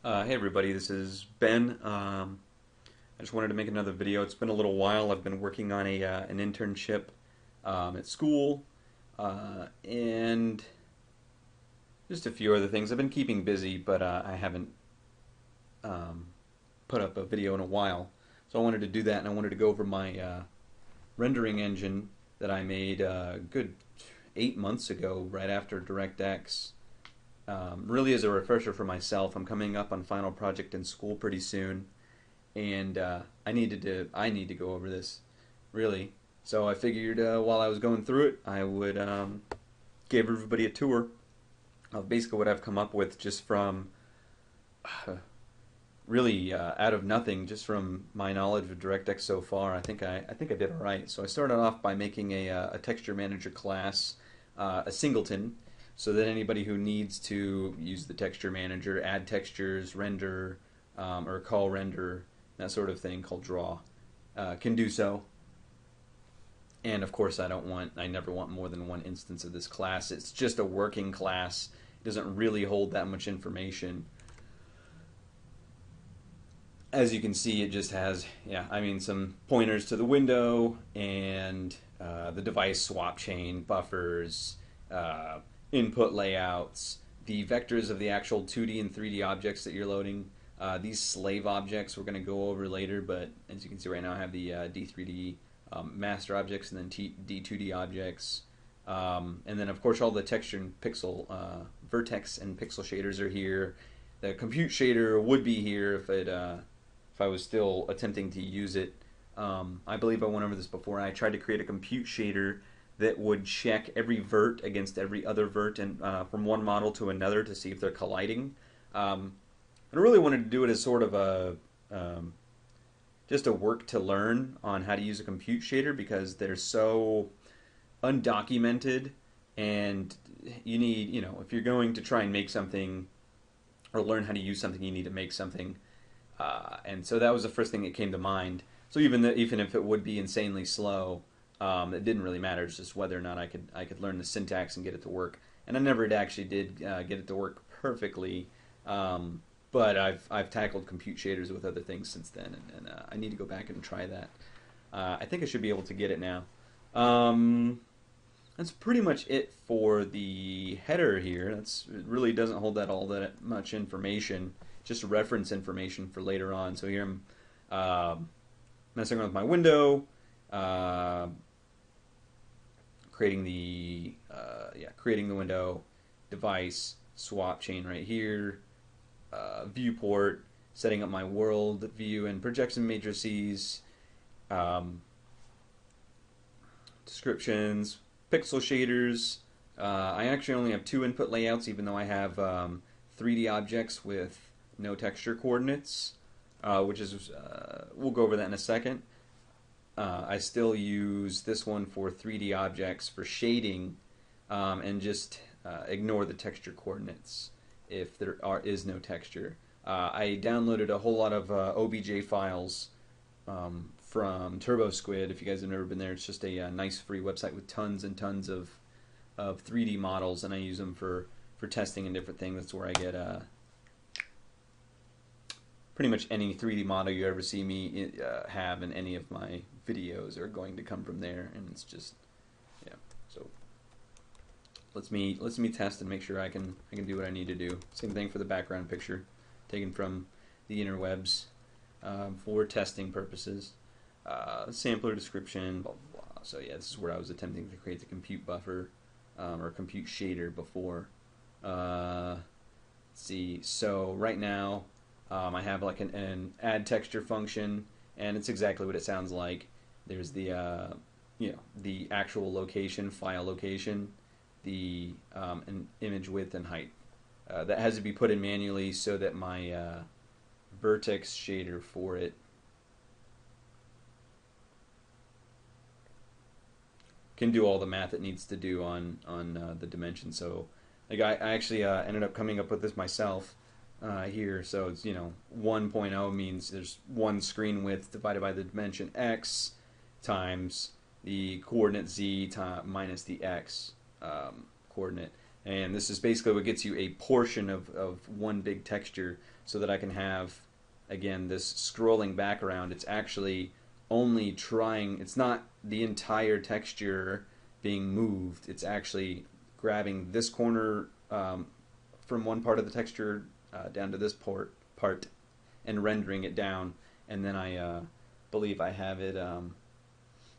Hey everybody, this is Ben. I just wanted to make another video. It's been a little while. I've been working on an internship at school and just a few other things. I've been keeping busy, but I haven't um, put up a video in a while. So I wanted to do that, and I wanted to go over my rendering engine that I made a good 8 months ago, right after DirectX. Really as a refresher for myself. I'm coming up on final project in school pretty soon, and I need to go over this really. So I figured while I was going through it, I would give everybody a tour of basically what I've come up with just from really out of nothing, just from my knowledge of DirectX so far. I think I did all right. So I started off by making a texture manager class, a singleton, so that anybody who needs to use the texture manager, add textures, render, or call render, that sort of thing called draw, can do so. And of course, I never want more than one instance of this class. It's just a working class. It doesn't really hold that much information. As you can see, it just has, some pointers to the window and the device swap chain, buffers, input layouts, the vectors of the actual 2D and 3D objects that you're loading. These slave objects we're going to go over later, but as you can see right now, I have the D3D master objects and then D2D objects. And then, of course, all the texture and pixel, vertex and pixel shaders are here. The compute shader would be here if I was still attempting to use it. I believe I went over this before. I tried to create a compute shader that would check every vert against every other vert and from one model to another to see if they're colliding. I really wanted to do it as sort of just a work to learn on how to use a compute shader because they're so undocumented, and you need, if you're going to try and make something or learn how to use something, you need to make something. And so that was the first thing that came to mind. So even if it would be insanely slow, it didn't really matter. It's just whether or not I could learn the syntax and get it to work. And I never actually did get it to work perfectly. But I've tackled compute shaders with other things since then, and I need to go back and try that. I think I should be able to get it now. That's pretty much it for the header here. It really doesn't hold all that much information, just reference information for later on. So here I'm messing around with my window, creating the window, device, swap chain right here, viewport, setting up my world view and projection matrices, descriptions, pixel shaders. I actually only have two input layouts, even though I have 3D objects with no texture coordinates, which is, we'll go over that in a second. I still use this one for 3D objects for shading, and just ignore the texture coordinates if there is no texture. I downloaded a whole lot of OBJ files from TurboSquid. If you guys have never been there, it's just a nice free website with tons and tons of 3D models, and I use them for testing and different things. That's where I get pretty much any 3D model you ever see me have in any of my videos are going to come from there, and it's just, yeah. So let's me test and make sure I can do what I need to do. Same thing for the background picture, taken from the interwebs for testing purposes. Sampler description, blah, blah, blah. So yeah, this is where I was attempting to create the compute buffer or compute shader before. Let's see. So right now I have like an add texture function, and it's exactly what it sounds like. There's the the actual location, file location, the an image width and height. That has to be put in manually so that my vertex shader for it can do all the math it needs to do on the dimension. So like I actually ended up coming up with this myself here. So it's 1.0 means there's one screen width divided by the dimension x times the coordinate z minus the x coordinate. And this is basically what gets you a portion of one big texture so that I can have, again, this scrolling background. It's actually only trying, it's not the entire texture being moved. It's actually grabbing this corner from one part of the texture down to this part and rendering it down. And then I believe I have it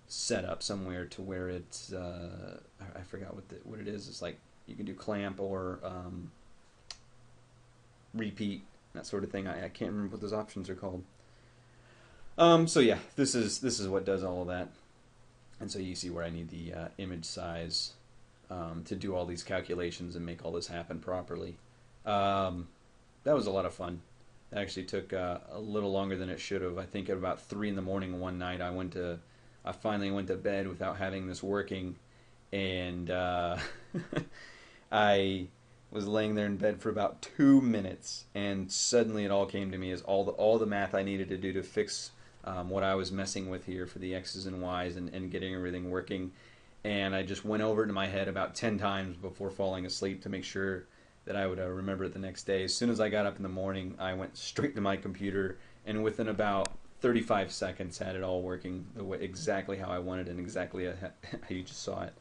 set up somewhere to where it's, I forgot what it is. It's like you can do clamp or repeat, that sort of thing. I can't remember what those options are called. So yeah, this is what does all of that. And so you see where I need the image size to do all these calculations and make all this happen properly. That was a lot of fun. It actually took a little longer than it should have. I think at about 3 in the morning one night I finally went to bed without having this working, and I was laying there in bed for about 2 minutes, and suddenly it all came to me as all the math I needed to do to fix what I was messing with here for the X's and Y's and getting everything working. And I just went over it in my head about 10 times before falling asleep to make sure that I would remember it the next day. As soon as I got up in the morning, I went straight to my computer, and within about 35 seconds had it all working exactly how I wanted and exactly how you just saw it.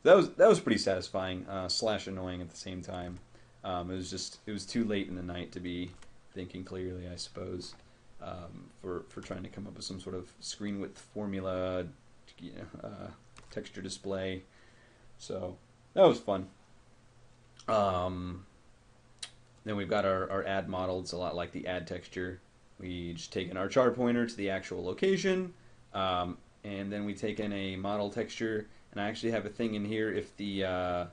That was pretty satisfying / annoying at the same time. It was too late in the night to be thinking clearly, I suppose, for trying to come up with some sort of screen width formula, texture display. So that was fun. Then we've got our add model. It's a lot like the add texture. We just take in our chart pointer to the actual location, and then we take in a model texture. And I actually have a thing in here. If the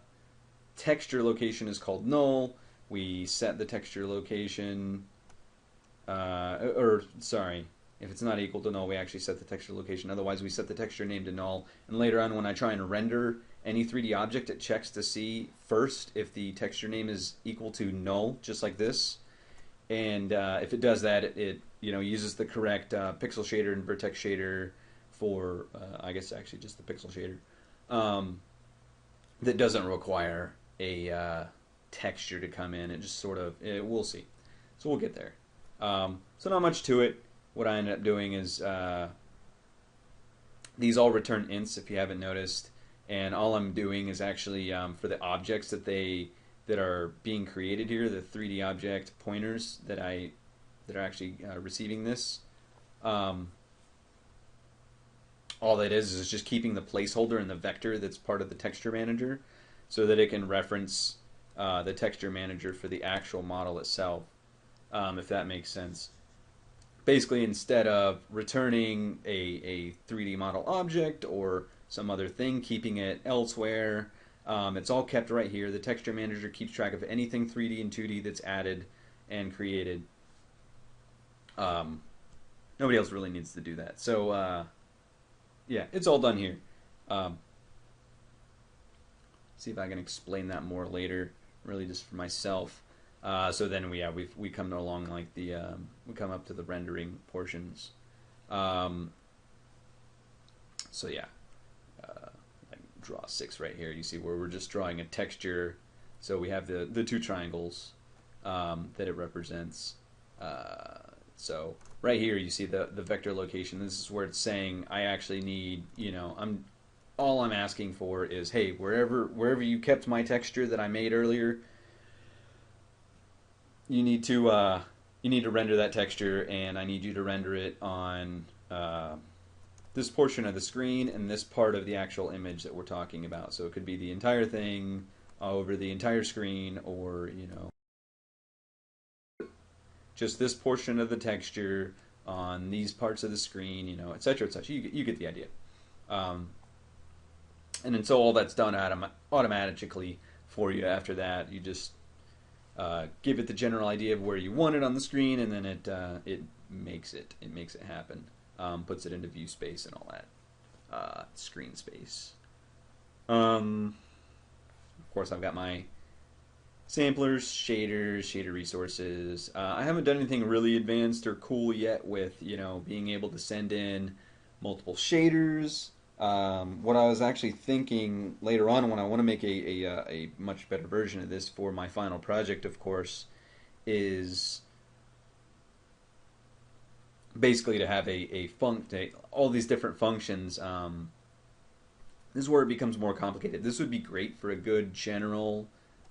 texture location is called null, we set the texture location, if it's not equal to null, we actually set the texture location. Otherwise, we set the texture name to null. And later on, when I try and render any 3D object, it checks to see first if the texture name is equal to null, just like this. And if it does that, it uses the correct pixel shader and vertex shader for, I guess actually just the pixel shader, that doesn't require a texture to come in. It just sort of, we'll see. So we'll get there. So not much to it. What I ended up doing is these all return ints, if you haven't noticed, and all I'm doing is actually for the objects that are being created here, the 3D object pointers that are actually receiving this. All that is just keeping the placeholder in the vector that's part of the texture manager, so that it can reference the texture manager for the actual model itself, if that makes sense. Basically, instead of returning a 3D model object or some other thing, keeping it elsewhere, it's all kept right here. The texture manager keeps track of anything 3D and 2D that's added and created. Nobody else really needs to do that. So, yeah, it's all done here. See if I can explain that more later, really just for myself. So then we come along like we come up to the rendering portions. So yeah, I draw 6 right here. You see where we're just drawing a texture. So we have the 2 triangles that it represents. So right here you see the vector location. This is where it's saying I actually need, all I'm asking for is, hey, wherever you kept my texture that I made earlier, you need to render that texture, and I need you to render it on this portion of the screen and this part of the actual image that we're talking about. So it could be the entire thing over the entire screen, or just this portion of the texture on these parts of the screen, etc., etc. You get the idea. And then so all that's done automatically for you. After that, you just give it the general idea of where you want it on the screen, and then it makes it happen. Puts it into view space and all that, screen space. Of course, I've got my samplers, shaders, shader resources. I haven't done anything really advanced or cool yet with being able to send in multiple shaders. What I was actually thinking later on when I want to make a much better version of this for my final project, of course, is basically to have all these different functions. This is where it becomes more complicated. This would be great for a good general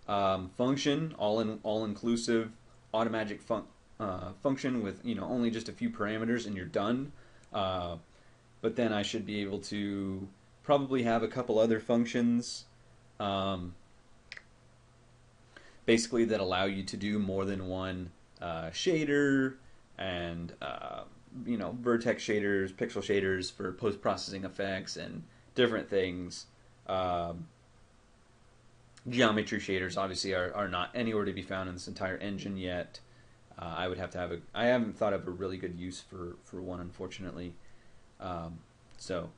function, all inclusive automatic function with only just a few parameters and you're done. But then I should be able to probably have a couple other functions, um, basically that allow you to do more than one shader and vertex shaders, pixel shaders for post processing effects and different things. Um, Geometry shaders obviously are not anywhere to be found in this entire engine yet. I would have to have I haven't thought of a really good use for one, unfortunately. So,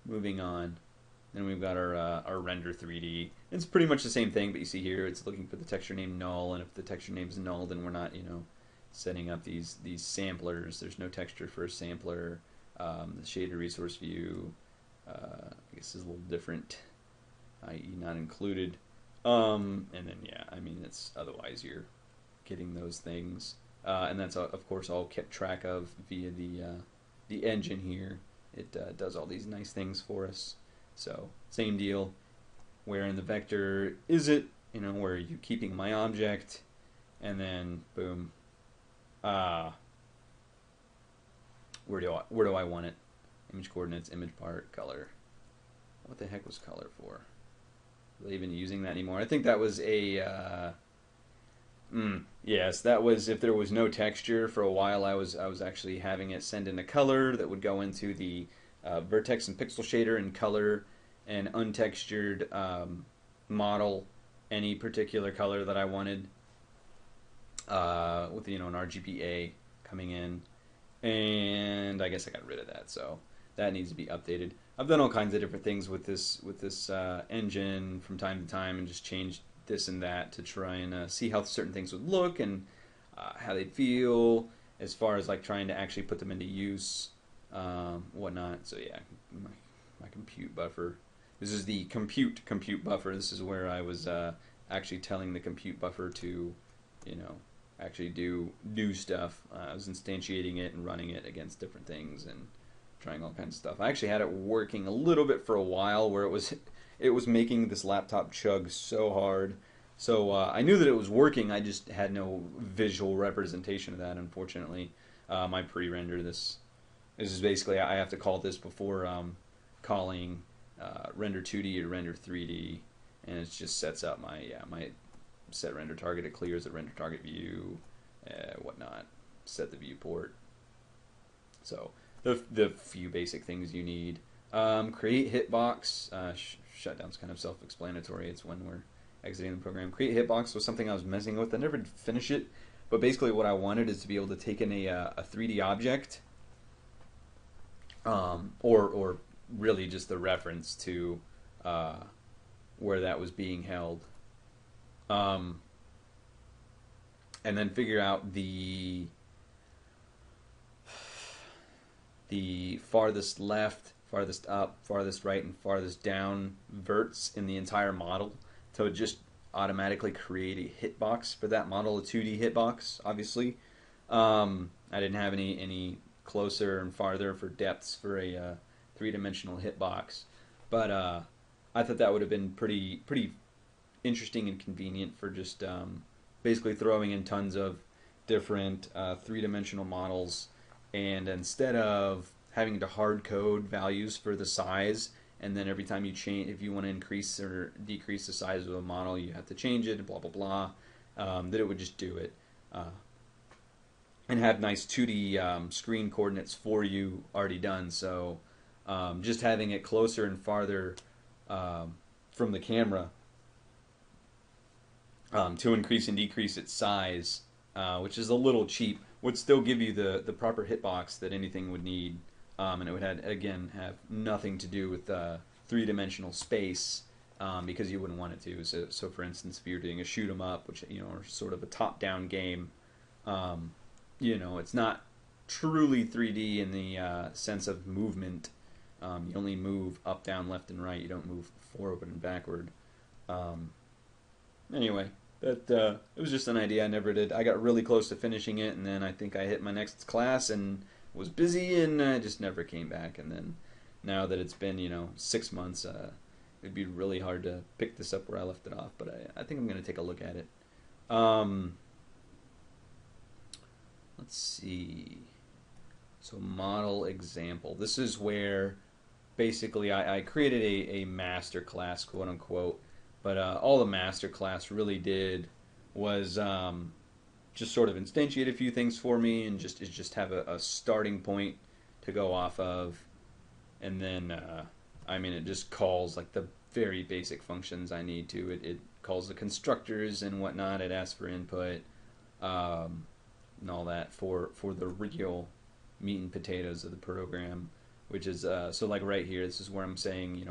moving on. Then we've got our render 3D. It's pretty much the same thing, but you see here it's looking for the texture name null, and if the texture name is null, then we're not setting up these samplers. There's no texture for a sampler. The shader resource view, I guess, is a little different, i.e. not included. And then yeah, I mean it's otherwise you're getting those things, and that's of course all kept track of via the engine here. It does all these nice things for us. So same deal. Where in the vector is it? Where are you keeping my object? And then boom. Where do I want it? Image coordinates, image part, color. What the heck was color for? Are they even using that anymore? I think that was yes, that was if there was no texture for a while. I was actually having it send in a color that would go into the vertex and pixel shader and color an untextured model, any particular color that I wanted, with an RGBA coming in, and I guess I got rid of that, so that needs to be updated. I've done all kinds of different things with this engine from time to time, and just changed this and that to try and see how certain things would look and how they'd feel as far as like trying to actually put them into use, whatnot. So yeah, my compute buffer. This is the compute buffer. This is where I was actually telling the compute buffer to, actually do stuff. I was instantiating it and running it against different things and trying all kinds of stuff. I actually had it working a little bit for a while where it was making this laptop chug so hard. So I knew that it was working. I just had no visual representation of that, unfortunately. My pre-render, this is basically, I have to call this before calling render 2D or render 3D, and it just sets up my set render target. It clears the render target view, whatnot, set the viewport. So the few basic things you need. Create hitbox. Shutdown's kind of self-explanatory. It's when we're exiting the program. Create hitbox was something I was messing with. I never did finish it, but basically what I wanted is to be able to take in a 3D object, or really just the reference to where that was being held, and then figure out the farthest left, farthest up, farthest right, and farthest down verts in the entire model to just automatically create a hitbox for that model, a 2D hitbox, obviously. I didn't have any closer and farther for depths for a three-dimensional hitbox, but I thought that would have been pretty interesting and convenient for just basically throwing in tons of different three-dimensional models, and instead of having to hard code values for the size, and then every time you change, if you want to increase or decrease the size of a model, you have to change it and blah blah blah, that it would just do it, and have nice 2D screen coordinates for you already done. So just having it closer and farther from the camera to increase and decrease its size, which is a little cheap, would still give you the proper hitbox that anything would need, and it would have nothing to do with three-dimensional space, because you wouldn't want it to. So for instance, if you're doing a shoot 'em up, which are sort of a top-down game, it's not truly 3D in the sense of movement, You only move up, down, left, and right. You don't move forward and backward. Anyway, it was just an idea. I never did. I got really close to finishing it, and then I think I hit my next class and was busy, and I just never came back. And then now that it's been 6 months, it'd be really hard to pick this up where I left it off. But I think I'm going to take a look at it. Let's see. So model example. This is where basically I created a master class, quote unquote. But all the master class really did was just sort of instantiate a few things for me and just have a starting point to go off of. And then, it just calls like the very basic functions I need to. It calls the constructors and whatnot. It asks for input and all that for the real meat and potatoes of the program, which is, so like right here, this is where I'm saying,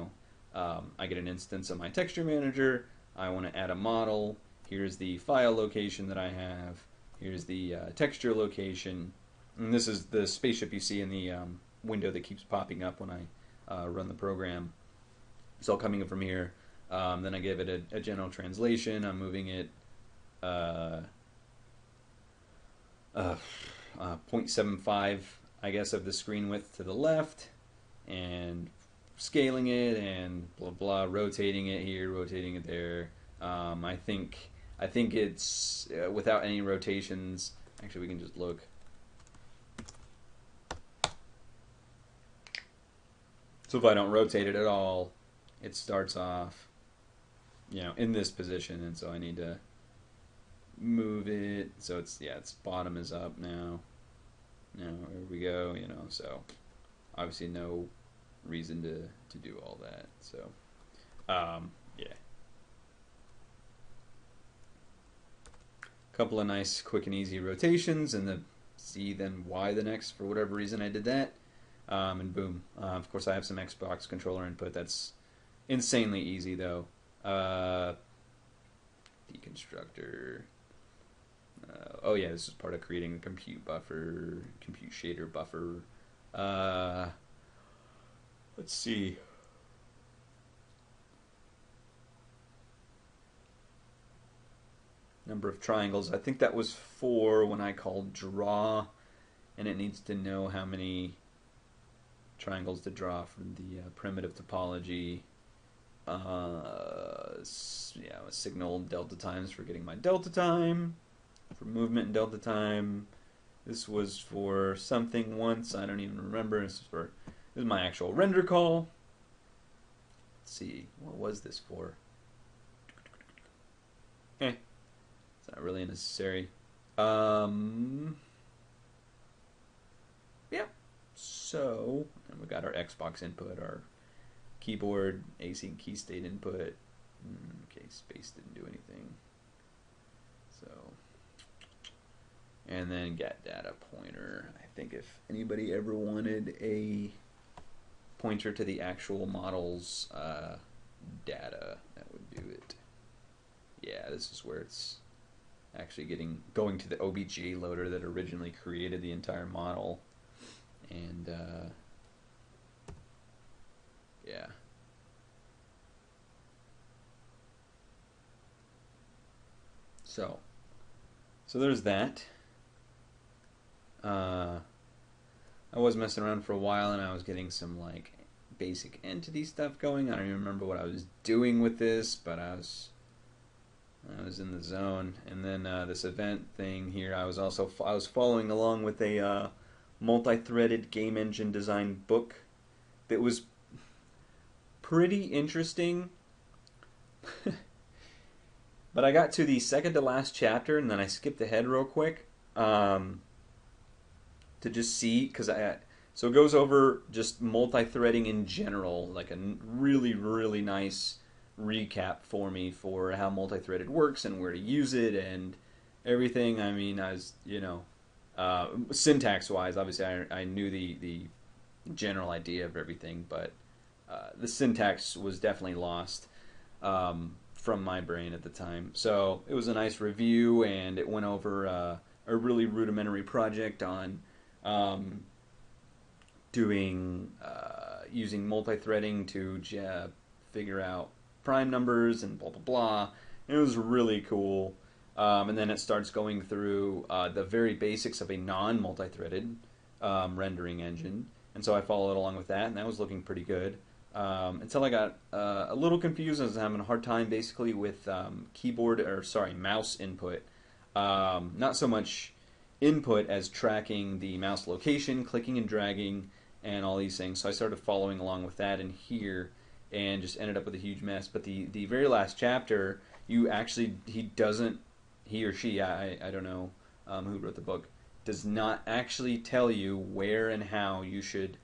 I get an instance of my texture manager. I want to add a model. Here's the file location that I have. Here's the texture location. And this is the spaceship you see in the window that keeps popping up when I run the program. It's all coming from here. Then I give it a general translation. I'm moving it 0.75, I guess, of the screen width to the left, and scaling it and blah blah, rotating it here, rotating it there. I think it's without any rotations. Actually, we can just look. So if I don't rotate it at all, it starts off, in this position, and so I need to move it. So its bottom is up now. Now here we go. So obviously no reason to do all that. So yeah, couple of nice quick and easy rotations, and the Z then Y the next for whatever reason I did that, and boom. Of course I have some Xbox controller input. That's insanely easy though. Deconstructor. Oh yeah, this is part of creating a compute shader buffer. Let's see. Number of triangles. I think that was 4 when I called draw, and it needs to know how many triangles to draw from the primitive topology. A signal delta times for getting my delta time, for movement and delta time. This was for something once, I don't even remember. This is my actual render call. Let's see, what was this for? It's not really necessary. Yeah. So, and we got our Xbox input, our keyboard, async key state input. Okay, space didn't do anything. So, and then get data pointer. I think if anybody ever wanted a pointer to the actual model's data, that would do it. Yeah, this is where it's actually going to the OBJ loader that originally created the entire model. And yeah. So there's that. I was messing around for a while, and I was getting some like basic entity stuff going. I don't even remember what I was doing with this, but I was in the zone. And then this event thing here, I was following along with a multi-threaded game engine design book that was pretty interesting. But I got to the second to last chapter, and then I skipped ahead real quick to just see, so it goes over just multi-threading in general, like a really, really nice recap for me for how multi-threaded works and where to use it and everything. I mean, I was, syntax-wise, obviously I knew the general idea of everything, but the syntax was definitely lost from my brain at the time. So it was a nice review, and it went over a really rudimentary project on doing using multi-threading to figure out prime numbers and blah blah blah. And it was really cool. And then it starts going through the very basics of a non-multi-threaded rendering engine. And so I followed along with that, and that was looking pretty good. Until I got a little confused. I was having a hard time basically with mouse input. Not so much input as tracking the mouse location, clicking and dragging, and all these things. So I started following along with that in here, and just ended up with a huge mess. But the very last chapter, he or she, I don't know who wrote the book, does not actually tell you where and how you should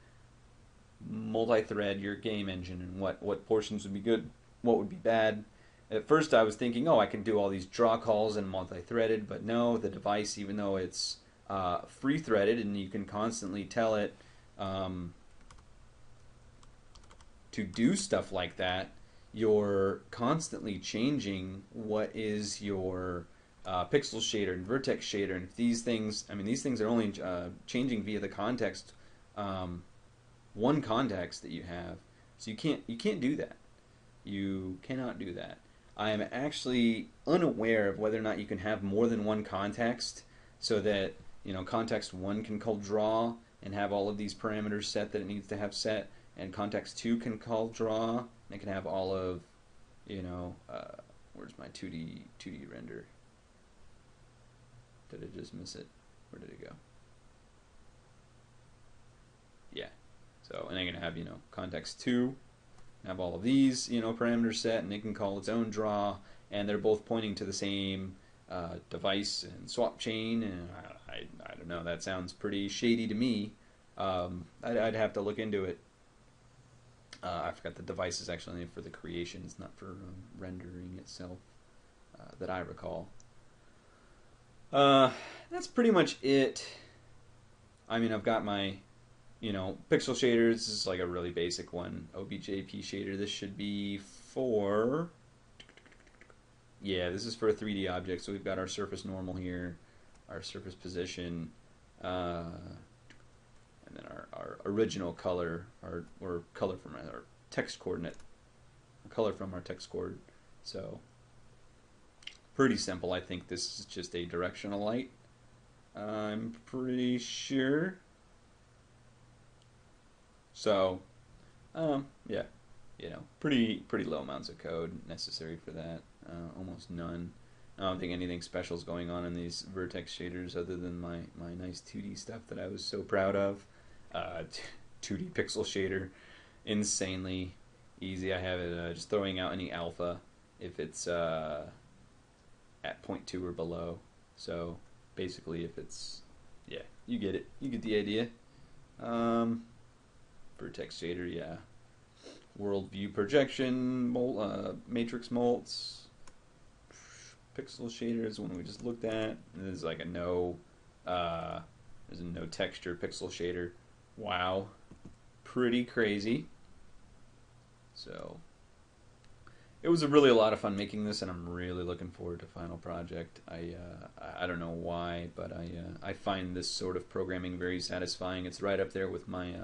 multi-thread your game engine and what portions would be good, what would be bad. At first I was thinking, oh, I can do all these draw calls and multi-threaded, but no, the device, even though it's free-threaded and you can constantly tell it to do stuff like that, you're constantly changing what is your pixel shader and vertex shader, and if these things are only changing via the context, one context that you have, so you can't do that. You cannot do that. I am actually unaware of whether or not you can have more than one context, so that context 1 can call draw and have all of these parameters set that it needs to have set, and context 2 can call draw and it can have all of where's my 2D render? Did I just miss it? Where did it go? Yeah. So, and I'm gonna have context 2 have all of these parameters set, and it can call its own draw, and they're both pointing to the same device and swap chain. And I don't know, that sounds pretty shady to me. I'd have to look into it. I forgot the device is actually for the creations, not for rendering itself, that I recall. That's pretty much it. I mean, I've got my pixel shaders. This is like a really basic one. OBJP shader. This should be for, this is for a 3D object. So we've got our surface normal here, our surface position, and then our original color, or color from our text coordinate, color from our text coord. So pretty simple. I think this is just a directional light. I'm pretty sure. So, yeah, pretty low amounts of code necessary for that. Almost none. I don't think anything special is going on in these vertex shaders other than my nice 2D stuff that I was so proud of. 2D pixel shader, insanely easy. I have it just throwing out any alpha if it's at 0.2 or below. So basically, if it's, you get it. You get the idea. Vertex shader, yeah. World view projection, matrix mults, pixel shader is one we just looked at. There's like there's a no texture pixel shader. Wow, pretty crazy. So it was really a lot of fun making this, and I'm really looking forward to final project. I don't know why, but I find this sort of programming very satisfying. It's right up there with my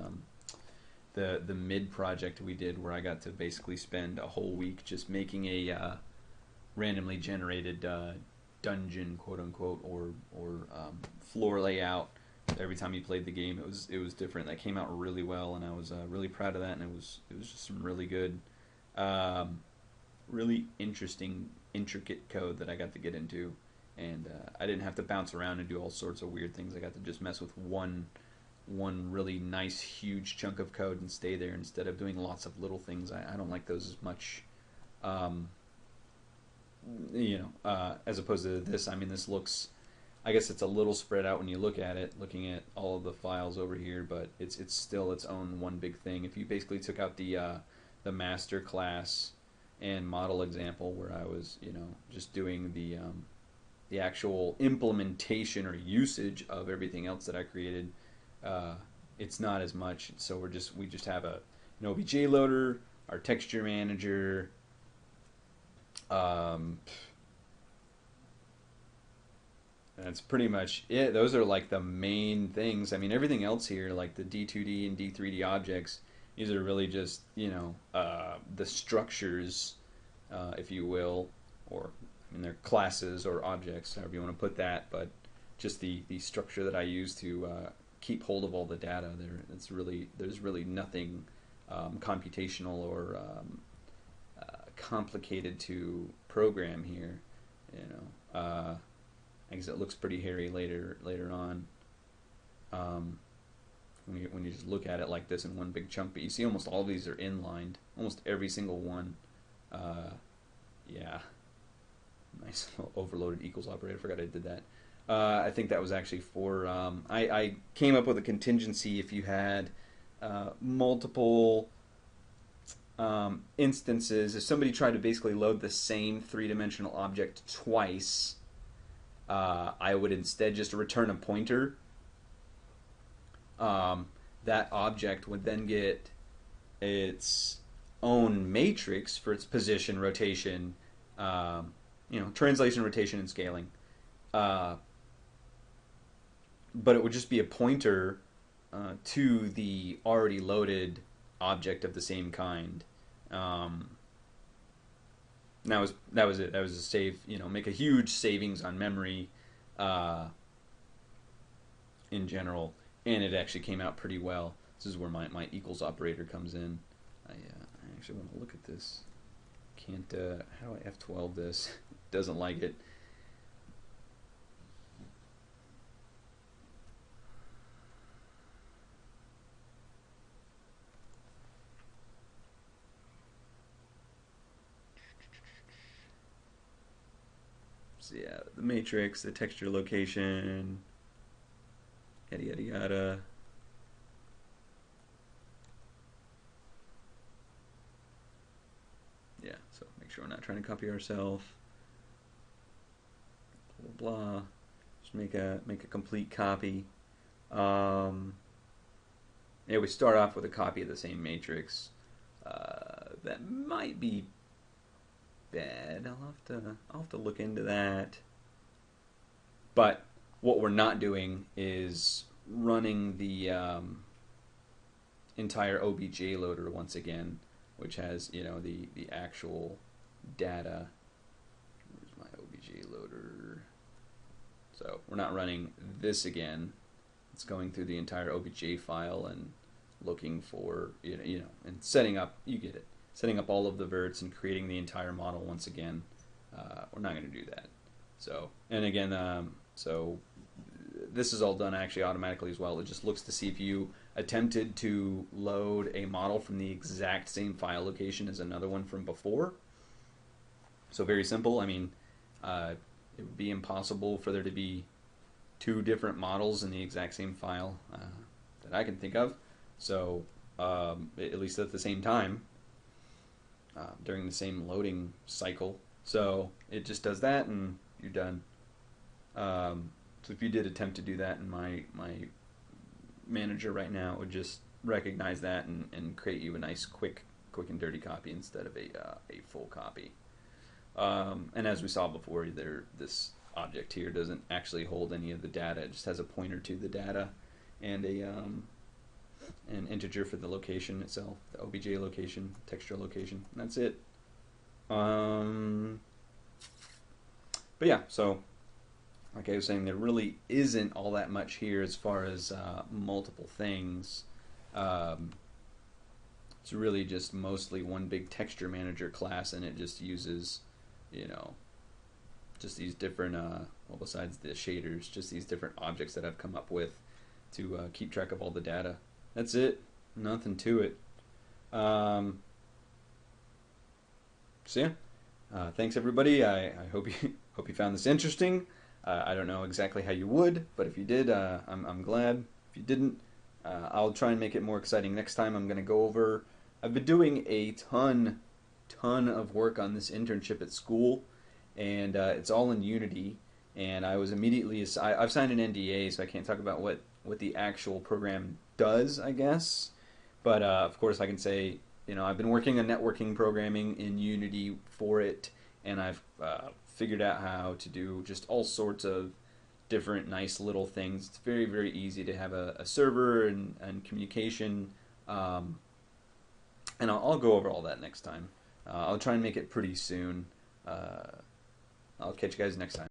the mid project we did, where I got to basically spend a whole week just making a randomly generated dungeon, quote unquote, or floor layout. Every time you played the game, it was different. That came out really well, and I was really proud of that. And it was just some really good, really interesting, intricate code that I got to get into, and I didn't have to bounce around and do all sorts of weird things. I got to just mess with one really nice huge chunk of code and stay there instead of doing lots of little things. I don't like those as much, as opposed to this. I mean, this looks, I guess it's a little spread out when you look at it, looking at all of the files over here, but it's still its own one big thing. If you basically took out the master class and model example, where I was just doing the actual implementation or usage of everything else that I created, it's not as much. So we just have an OBJ loader, our texture manager, that's pretty much it. Those are like the main things. I mean, everything else here, like the D2D and D3D objects, These are really just, the structures, if you will, or I mean, they're classes or objects, however you want to put that, but just the structure that I use to keep hold of all the data. There's really nothing computational or complicated to program here. I guess it looks pretty hairy later on. When you just look at it like this in one big chunk, but you see almost all of these are inlined, almost every single one. Yeah, nice little overloaded equals operator. I forgot I did that. I think that was actually for. I came up with a contingency if you had multiple instances. If somebody tried to basically load the same three-dimensional object twice, I would instead just return a pointer. That object would then get its own matrix for its position, rotation, translation, rotation, and scaling. But it would just be a pointer to the already loaded object of the same kind. That was it. That was a save. Make a huge savings on memory in general, and it actually came out pretty well. This is where my equals operator comes in. I actually want to look at this. Can't. How do I F12 this? Doesn't like it. So yeah, the matrix, the texture location, yada yada yada. Yeah, so make sure we're not trying to copy ourselves. Blah, blah, blah. Just make a complete copy. Yeah, we start off with a copy of the same matrix. That might be bad. I'll have to look into that. But what we're not doing is running the entire OBJ loader once again, which has the actual data. Where's my OBJ loader? So we're not running this again. It's going through the entire OBJ file and looking for and setting up. You get it. Setting up all of the verts and creating the entire model once again. We're not going to do that. So, and again, so this is all done actually automatically as well. It just looks to see if you attempted to load a model from the exact same file location as another one from before. So very simple. I mean, it would be impossible for there to be two different models in the exact same file that I can think of. So at least at the same time. During the same loading cycle. So it just does that and you're done. So if you did attempt to do that in my manager right now, it would just recognize that and create you a nice quick and dirty copy instead of a full copy. And as we saw before, this object here doesn't actually hold any of the data. It just has a pointer to the data and an integer for the location itself, the OBJ location, texture location, and that's it. But yeah, so like I was saying, there really isn't all that much here as far as multiple things. It's really just mostly one big texture manager class, and it just uses, just these different, well, besides the shaders, just these different objects that I've come up with to keep track of all the data. That's it. Nothing to it. So yeah, thanks everybody. I hope you found this interesting. I don't know exactly how you would, but if you did, I'm glad. If you didn't, I'll try and make it more exciting next time. I'm going to go over. I've been doing a ton of work on this internship at school, and it's all in Unity. And I was immediately I've signed an NDA, so I can't talk about what the actual program does, I guess. But of course, I can say, I've been working on networking programming in Unity for it, and I've figured out how to do just all sorts of different nice little things. It's very, very easy to have a server and communication And I'll go over all that next time. I'll try and make it pretty soon. I'll catch you guys next time.